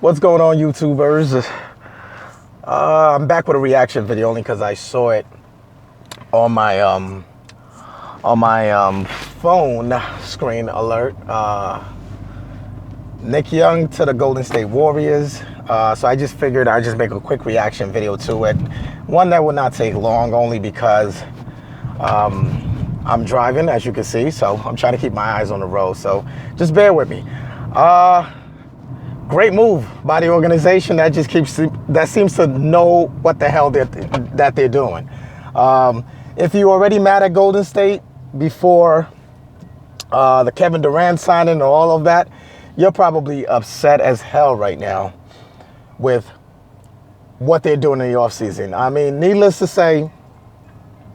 What's going on, YouTubers? I'm back with a reaction video only because I saw it on my phone screen alert. Nick Young to the Golden State Warriors. So I just figured I'd just make a quick reaction video to it. One that will not take long, only because I'm driving, as you can see, so I'm trying to keep my eyes on the road. So just bear with me. Great move by the organization that seems to know what the hell that they're doing. If you're already mad at Golden State before the Kevin Durant signing and all of that, you're probably upset as hell right now with what they're doing in the offseason. I mean, needless to say,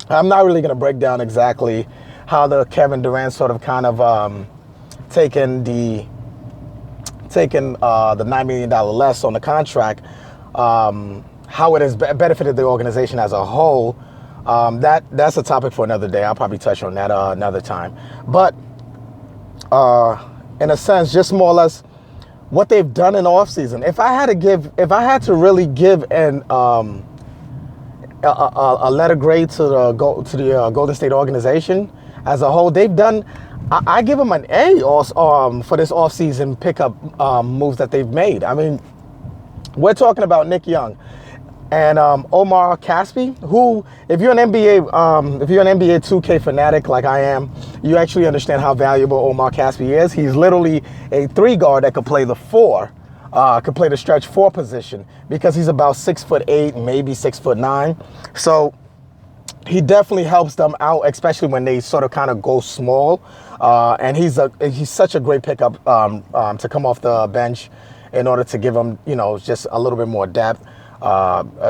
I'm not really going to break down exactly how the Kevin Durant sort of kind of taken the $9 million less on the contract, how it has benefited the organization as a whole. That's a topic for another day. I'll probably touch on that another time. But in a sense, just more or less what they've done in the offseason. If I had to really give a letter grade to the Golden State organization as a whole, they've done. I give them an A for this offseason pickup moves that they've made. I mean, we're talking about Nick Young and Omar Casspi, who, if you're an NBA 2K fanatic like I am, you actually understand how valuable Omar Casspi is. He's literally a 3 guard that could play the 4, could play the stretch 4 position, because he's about 6'8", maybe 6'9". So he definitely helps them out, especially when they sort of kind of go small. And he's such a great pickup to come off the bench in order to give them, just a little bit more depth,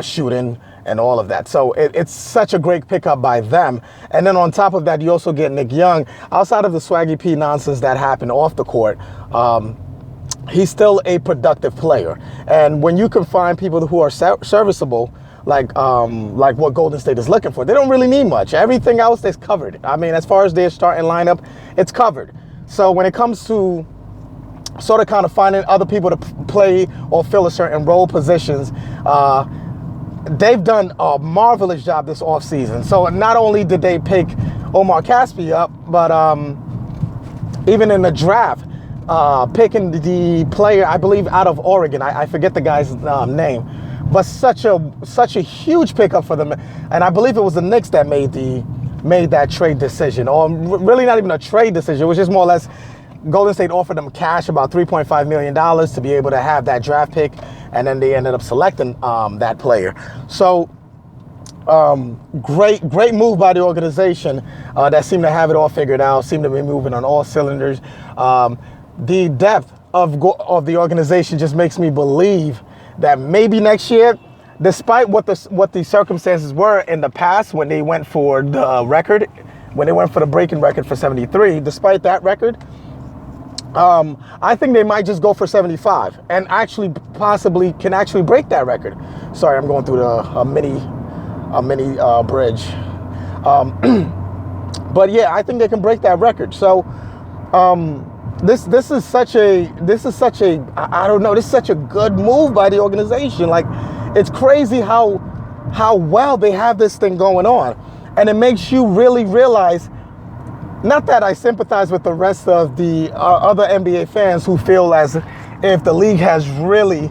shooting and all of that. So it's such a great pickup by them. And then on top of that, you also get Nick Young. Outside of the Swaggy P nonsense that happened off the court, he's still a productive player. And when you can find people who are serviceable, like what Golden State is looking for, they don't really need much. Everything else is covered. I mean, as far as their starting lineup, it's covered. So when it comes to sort of kind of finding other people to play or fill a certain role positions, they've done a marvelous job this offseason. So not only did they pick Omar Casspi up, but even in the draft, picking the player, I believe, out of Oregon. I forget the guy's name. But such a huge pickup for them, and I believe it was the Knicks that made that trade decision, or really not even a trade decision. It was just more or less Golden State offered them cash, about $3.5 million, to be able to have that draft pick, and then they ended up selecting that player. So great move by the organization that seemed to have it all figured out, seemed to be moving on all cylinders. The depth of the organization just makes me believe that maybe next year, despite what the circumstances were in the past when they went for the record, when they went for the breaking record for 73, despite that record, I think they might just go for 75 and actually possibly can actually break that record. Sorry, I'm going through a mini bridge. But yeah, I think they can break that record. So This is such a I don't know, this is such a good move by the organization. Like, it's crazy how well they have this thing going on. And it makes you really realize, not that I sympathize with the rest of the other NBA fans who feel as if the league has really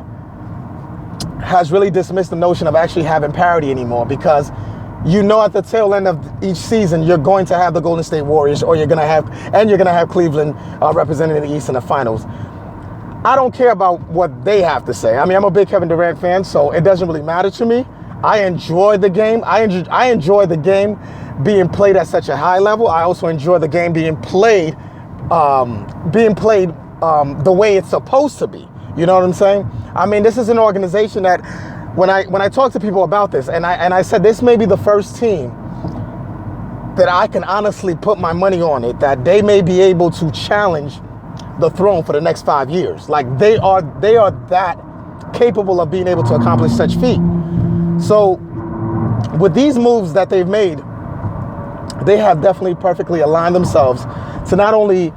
dismissed the notion of actually having parity anymore, because at the tail end of each season, you're going to have the Golden State Warriors, or you're going to have Cleveland representing the East in the finals. I don't care about what they have to say. I mean, I'm a big Kevin Durant fan, so it doesn't really matter to me. I enjoy the game. I enjoy the game being played at such a high level. I also enjoy the game being played the way it's supposed to be. You know what I'm saying? I mean, this is an organization that, when I talk to people about this, and I said this may be the first team that I can honestly put my money on it, that they may be able to challenge the throne for the next 5 years. Like, they are that capable of being able to accomplish such feat. So with these moves that they've made, they have definitely perfectly aligned themselves to not only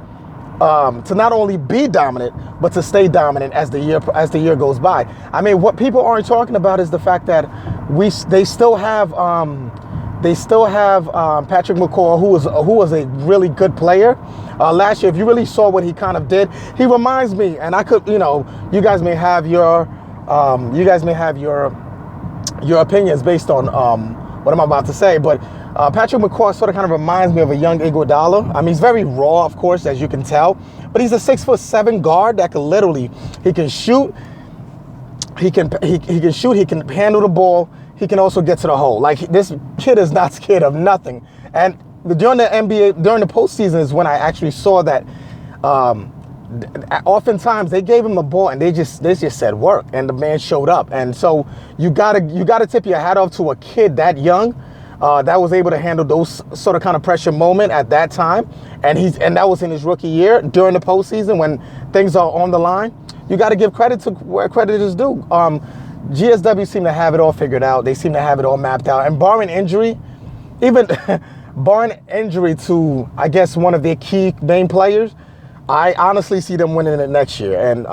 to not only be dominant, but to stay dominant as the year goes by. I mean, what people aren't talking about is the fact that they still have Patrick McCaw, who was a really good player last year. If you really saw what he kind of did, he reminds me, and I could, you guys may have your opinions based on what I'm about to say, but Patrick McCaw sort of kind of reminds me of a young Iguodala. I mean, he's very raw, of course, as you can tell, but he's a 6'7" guard that can literally, he can shoot, he can shoot, he can handle the ball, he can also get to the hole. Like, this kid is not scared of nothing. And during the postseason is when I actually saw that. Oftentimes they gave him the ball and they just said work, and the man showed up. And so you gotta tip your hat off to a kid that young that was able to handle those sort of kind of pressure moment at that time, and that was in his rookie year during the postseason when things are on the line. You got to give credit to where credit is due. GSW seem to have it all figured out. They seem to have it all mapped out, and barring injury, even barring injury to, I guess, one of their key main players, I honestly see them winning it next year and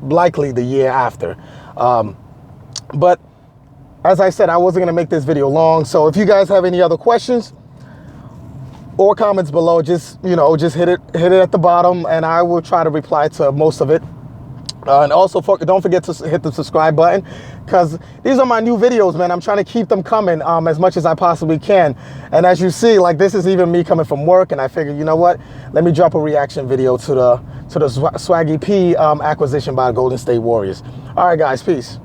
likely the year after. But as I said, I wasn't going to make this video long. So if you guys have any other questions or comments below, just hit it at the bottom, and I will try to reply to most of it. And also, don't forget to hit the subscribe button, because these are my new videos, man. I'm trying to keep them coming as much as I possibly can. And as you see, like, this is even me coming from work, and I figured, you know what? Let me drop a reaction video to the Swaggy P acquisition by the Golden State Warriors. All right, guys, peace.